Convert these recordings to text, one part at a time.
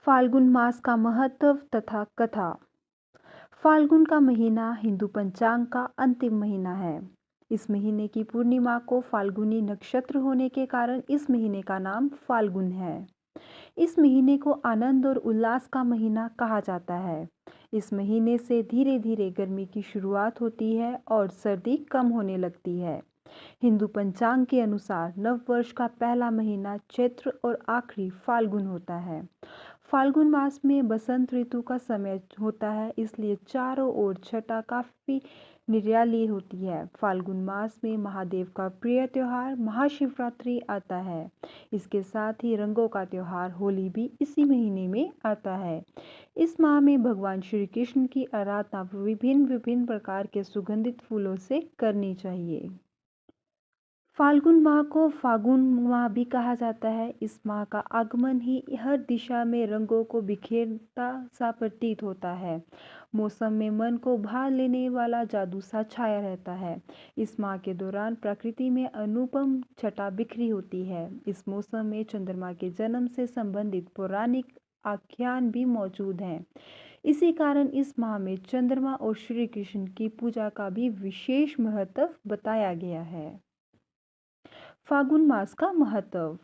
फाल्गुन मास का महत्व तथा कथा। फाल्गुन का महीना हिंदू पंचांग का अंतिम महीना है। इस महीने की पूर्णिमा को फाल्गुनी नक्षत्र होने के कारण इस महीने का नाम फाल्गुन है। इस महीने को आनंद और उल्लास का महीना कहा जाता है। इस महीने से धीरे धीरे गर्मी की शुरुआत होती है और सर्दी कम होने लगती है। हिंदू पंचांग के अनुसार नव वर्ष का पहला महीना चैत्र और आखिरी फाल्गुन होता है। फाल्गुन मास में बसंत ऋतु का समय होता है, इसलिए चारों ओर छटा काफी निराली होती है। फाल्गुन मास में महादेव का प्रिय त्योहार महाशिवरात्रि आता है। इसके साथ ही रंगों का त्योहार होली भी इसी महीने में आता है। इस माह में भगवान श्री कृष्ण की आराधना विभिन्न विभिन्न प्रकार के सुगंधित फूलों से करनी चाहिए। फाल्गुन माह को फागुन माह भी कहा जाता है। इस माह का आगमन ही हर दिशा में रंगों को बिखेरता सा प्रतीत होता है। मौसम में मन को भा लेने वाला जादू सा छाया रहता है। इस माह के दौरान प्रकृति में अनुपम छटा बिखरी होती है। इस मौसम में चंद्रमा के जन्म से संबंधित पौराणिक आख्यान भी मौजूद हैं। इसी कारण इस माह में चंद्रमा और श्री कृष्ण की पूजा का भी विशेष महत्व बताया गया है। फागुन मास का महत्व।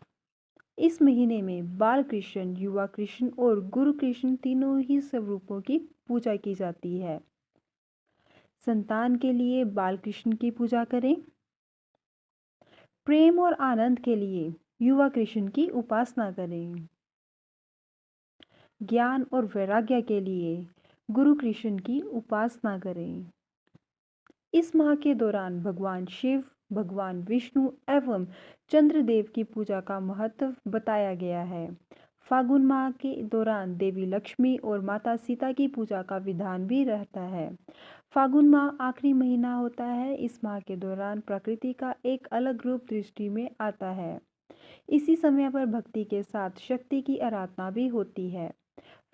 इस महीने में बाल कृष्ण, युवा कृष्ण और गुरु कृष्ण तीनों ही स्वरूपों की पूजा की जाती है। संतान के लिए बाल कृष्ण की पूजा करें। प्रेम और आनंद के लिए युवा कृष्ण की उपासना करें। ज्ञान और वैराग्य के लिए गुरु कृष्ण की उपासना करें। इस माह के दौरान भगवान शिव, भगवान विष्णु एवं चंद्रदेव की पूजा का महत्व बताया गया है। फागुन माह के दौरान देवी लक्ष्मी और माता सीता की पूजा का विधान भी रहता है। फागुन माह आखिरी महीना होता है। इस माह के दौरान प्रकृति का एक अलग रूप दृष्टि में आता है। इसी समय पर भक्ति के साथ शक्ति की आराधना भी होती है।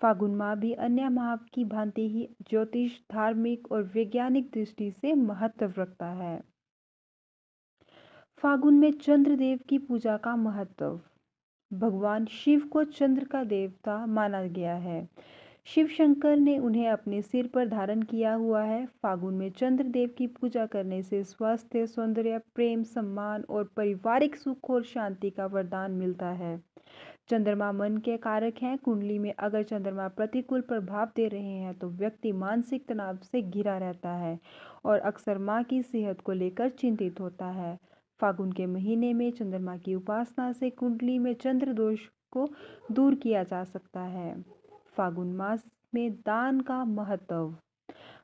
फागुन माह भी अन्य माह की भांति ही ज्योतिष, धार्मिक और वैज्ञानिक दृष्टि से महत्व रखता है। फागुन में चंद्रदेव की पूजा का महत्व। भगवान शिव को चंद्र का देवता माना गया है। शिव शंकर ने उन्हें अपने सिर पर धारण किया हुआ है। फागुन में चंद्रदेव की पूजा करने से स्वास्थ्य, सौंदर्य, प्रेम, सम्मान और पारिवारिक सुख और शांति का वरदान मिलता है। चंद्रमा मन के कारक हैं। कुंडली में अगर चंद्रमा प्रतिकूल प्रभाव दे रहे हैं तो व्यक्ति मानसिक तनाव से घिरा रहता है और अक्सर मां की सेहत को लेकर चिंतित होता है। फागुन के महीने में चंद्रमा की उपासना से कुंडली में चंद्र दोष को दूर किया जा सकता है। फागुन मास में दान का महत्व।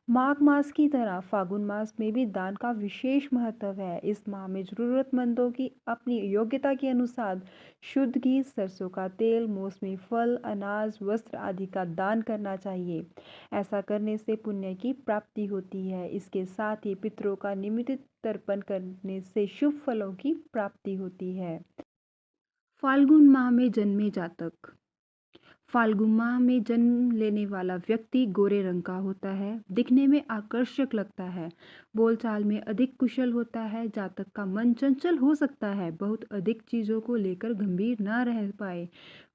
माघ मास की तरह फागुन मास में भी दान का विशेष महत्व है। इस माह में जरूरतमंदों की अपनी योग्यता के अनुसार शुद्ध घी, सरसों का तेल, मौसमी फल, अनाज, वस्त्र आदि का दान करना चाहिए। ऐसा करने से पुण्य की प्राप्ति होती है। इसके साथ ही पितरों का नियमित तर्पण करने से शुभ फलों की प्राप्ति होती है। फाल्गुन माह में जन्मे जातक। फाल्गुन माह में जन्म लेने वाला व्यक्ति गोरे रंग का होता है, दिखने में आकर्षक लगता है, बोलचाल में अधिक कुशल होता है। जातक का मन चंचल हो सकता है, बहुत अधिक चीजों को लेकर गंभीर न रह पाए।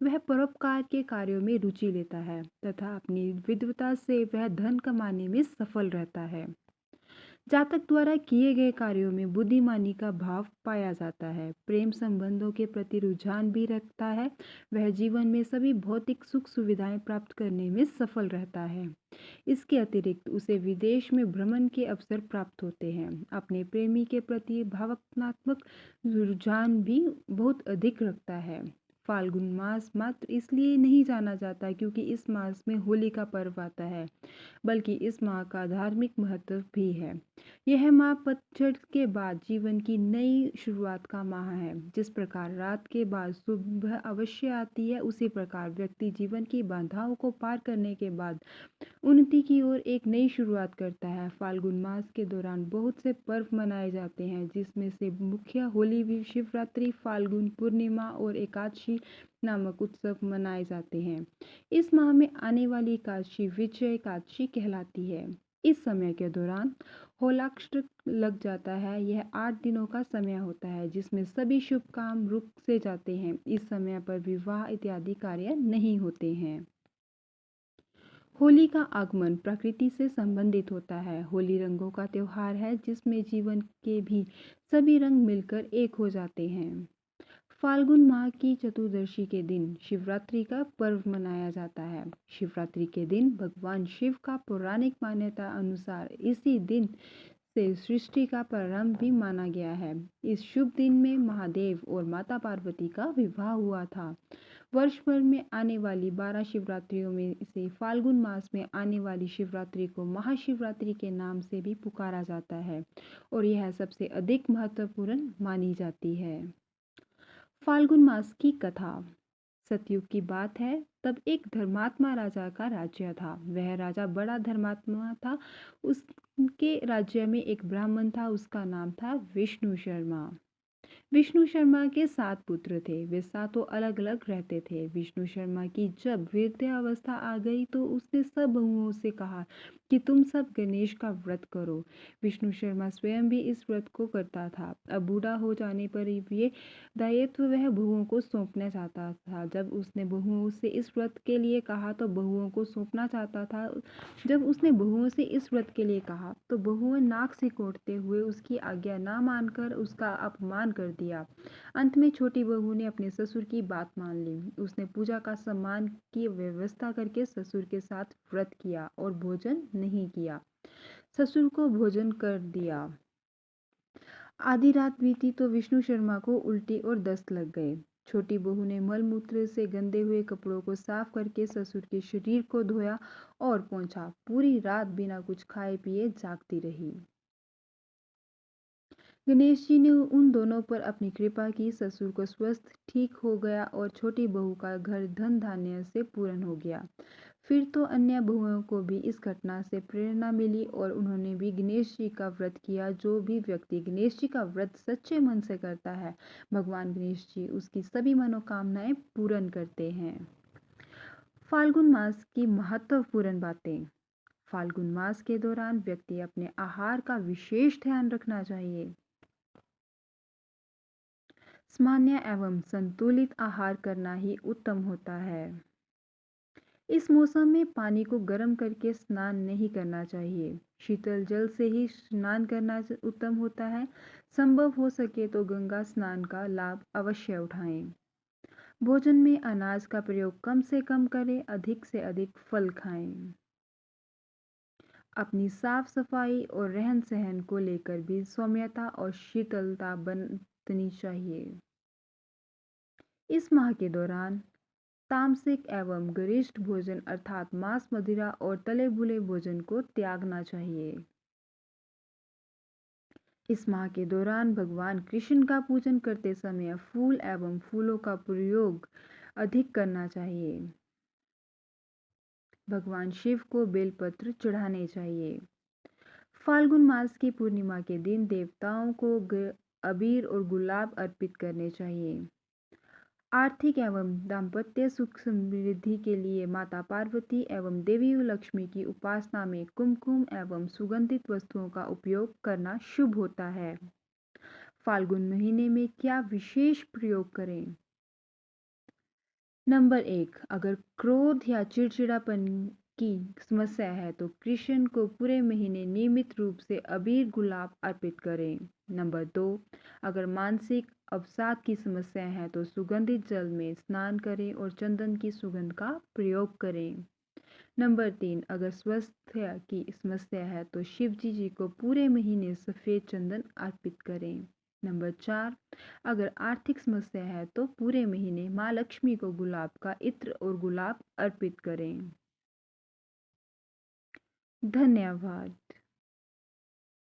वह परोपकार के कार्यों में रुचि लेता है तथा अपनी विद्वता से वह धन कमाने में सफल रहता है। जातक द्वारा किए गए कार्यों में बुद्धिमानी का भाव पाया जाता है। प्रेम संबंधों के प्रति रुझान भी रखता है। वह जीवन में सभी भौतिक सुख सुविधाएं प्राप्त करने में सफल रहता है। इसके अतिरिक्त उसे विदेश में भ्रमण के अवसर प्राप्त होते हैं। अपने प्रेमी के प्रति भावनात्मक रुझान भी बहुत अधिक रखता है। फाल्गुन मास मात्र इसलिए नहीं जाना जाता क्योंकि इस मास में होली का पर्व आता है, बल्कि इस माह का धार्मिक महत्व भी है। यह माह पतझड़ के बाद जीवन की नई शुरुआत का माह है। जिस प्रकार रात के बाद सुबह अवश्य आती है, उसी प्रकार व्यक्ति जीवन की बाधाओं को पार करने के बाद उन्नति की ओर एक नई शुरुआत करता है। फाल्गुन मास के दौरान बहुत से पर्व मनाए जाते हैं, जिसमें से मुख्य होली, शिवरात्रि, फाल्गुन पूर्णिमा और एकादशी नामक उत्सव मनाए जाते हैं। इस माह में आने वाली एकादशी विजय एकादशी कहलाती है। इस समय के दौरान होलाक्षर लग जाता है। यह 8 दिनों का समय होता है, जिसमें सभी शुभ काम रुक से जाते हैं। इस समय पर विवाह इत्यादि कार्य नहीं होते हैं। होली का आगमन प्रकृति से संबंधित होता है। होली रंगों का त्योहार है जिसमें जीवन के भी सभी रंग मिलकर एक हो जाते हैं। फाल्गुन माह की चतुर्दशी के दिन शिवरात्रि का पर्व मनाया जाता है। शिवरात्रि के दिन भगवान शिव का पौराणिक मान्यता अनुसार इसी दिन से सृष्टि का प्रारंभ भी माना गया है। इस शुभ दिन में महादेव और माता पार्वती का विवाह हुआ था। वर्ष भर में आने वाली 12 शिवरात्रियों में से फाल्गुन मास में आने वाली शिवरात्रि को महाशिवरात्रि के नाम से भी पुकारा जाता है और यह सबसे अधिक महत्वपूर्ण मानी जाती है। फाल्गुन मास की कथा। सतयुग की बात है, तब एक धर्मात्मा राजा का राज्य था। वह राजा बड़ा धर्मात्मा था। उसके राज्य में एक ब्राह्मण था, उसका नाम था विष्णु शर्मा। विष्णु शर्मा के 7 पुत्र थे। वे सातों अलग अलग रहते थे। विष्णु शर्मा की जब वृद्धावस्था आ गई तो उसने सब बहुओं से कहा कि तुम सब गणेश का व्रत करो। विष्णु शर्मा स्वयं भी इस व्रत को करता था। अब बूढ़ा हो जाने पर ये दायित्व वह बहुओं को सौंपना चाहता था। जब उसने बहुओं से इस व्रत के लिए कहा तो बहुओं को सौंपना चाहता था। जब उसने बहुओं से इस व्रत के लिए कहा तो बहुओं नाक सिकोड़ते हुए उसकी आज्ञा ना मानकर उसका अपमान कर दिया। अंत में छोटी बहू ने अपने ससुर की बात मान ली। उसने पूजा का सम्मान की व्यवस्था करके ससुर के साथ व्रत किया और भोजन नहीं किया। ससुर को भोजन कर दिया। आधी रात बीती तो विष्णु शर्मा को उल्टी और दस्त लग गए। छोटी बहू ने मलमूत्र से गंदे हुए कपड़ों को साफ करके ससुर के शरीर को धोया और पोंछा। पूरी रात बिना कुछ खाए पिए जागती रही। गणेश जी ने उन दोनों पर अपनी कृपा की। ससुर को स्वस्थ ठीक हो गया और छोटी बहू का घर धन धान्य से पूर्ण हो गया। फिर तो अन्य बहुओं को भी इस घटना से प्रेरणा मिली और उन्होंने भी गणेश जी का व्रत किया। जो भी व्यक्ति गणेश जी का व्रत सच्चे मन से करता है, भगवान गणेश जी उसकी सभी मनोकामनाएं पूर्ण करते हैं। फाल्गुन मास की महत्वपूर्ण बातें। फाल्गुन मास के दौरान व्यक्ति अपने आहार का विशेष ध्यान रखना चाहिए। सामान्य एवं संतुलित आहार करना ही उत्तम होता है। इस मौसम में पानी को गर्म करके स्नान नहीं करना चाहिए। शीतल जल से ही स्नान करना उत्तम होता है। संभव हो सके तो गंगा स्नान का लाभ अवश्य उठाएं। भोजन में अनाज का प्रयोग कम से कम करें, अधिक से अधिक फल खाएं। अपनी साफ सफाई और रहन सहन को लेकर भी सौम्यता और शीतलता बरतनी चाहिए। इस माह के दौरान तामसिक एवं गरिष्ठ भोजन अर्थात मांस, मदिरा और तले भुने भोजन को त्यागना चाहिए। इस माह के दौरान भगवान कृष्ण का पूजन करते समय फूल एवं फूलों का प्रयोग अधिक करना चाहिए। भगवान शिव को बेलपत्र चढ़ाने चाहिए। फाल्गुन मास की पूर्णिमा के दिन देवताओं को अबीर और गुलाब अर्पित करने चाहिए। आर्थिक एवं दाम्पत्य सुख समृद्धि के लिए माता पार्वती एवं देवी लक्ष्मी की उपासना में कुमकुम एवं सुगंधित वस्तुओं का उपयोग करना शुभ होता है। फाल्गुन महीने में क्या विशेष प्रयोग करें? नंबर 1, अगर क्रोध या चिड़चिड़ापन की समस्या है तो कृष्ण को पूरे महीने नियमित रूप से अबीर गुलाब अर्पित करें। नंबर 2, अगर मानसिक अवसाद की समस्या है तो सुगंधित जल में स्नान करें और चंदन की सुगंध का प्रयोग करें। नंबर 3, अगर स्वास्थ्य की समस्या है तो शिव जी को पूरे महीने सफ़ेद चंदन अर्पित करें। नंबर 4, अगर आर्थिक समस्या है तो पूरे महीने माँ लक्ष्मी को गुलाब का इत्र और गुलाब अर्पित करें। धन्यवाद।